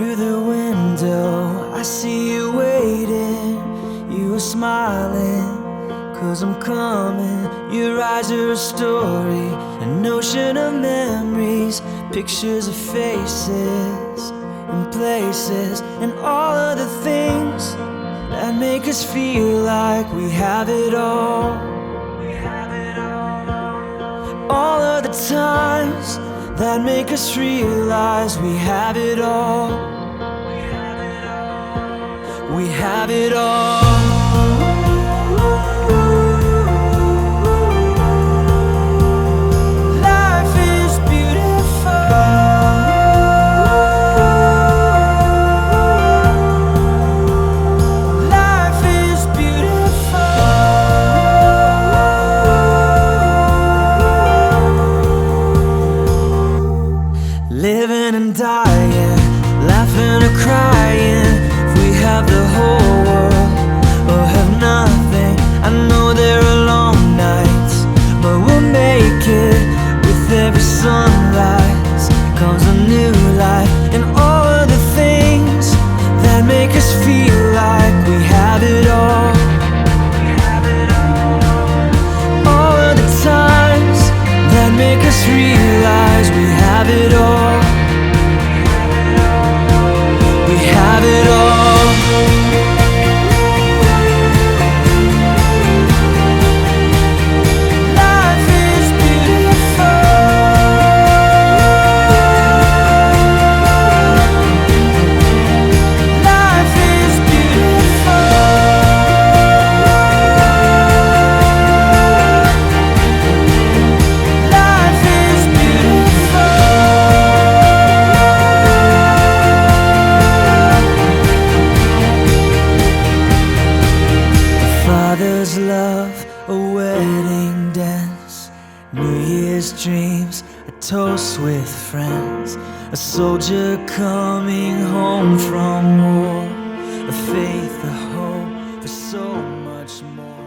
Through the window, I see you waiting. You are smiling, 'cause I'm coming. Your eyes are a story, an ocean of memories, pictures of faces and places, and all of the things that make us feel like we have it all. All of the times that make us realize we have it all. We have it all. Life is beautiful. Life is beautiful. Living and dying, laughing or crying. If we have the whole world or have nothing, I know there are long nights, but we'll make it. With every sunrise comes a new life, and all of the things that make us feel like we have it all. All of the times that make us realize we have it all. We have it all. Life is beautiful. Life is beautiful. Life is beautiful. Father's love, a wedding dance, New Year's dreams, a toast with friends, a soldier coming home from war, a faith, a hope for so much more.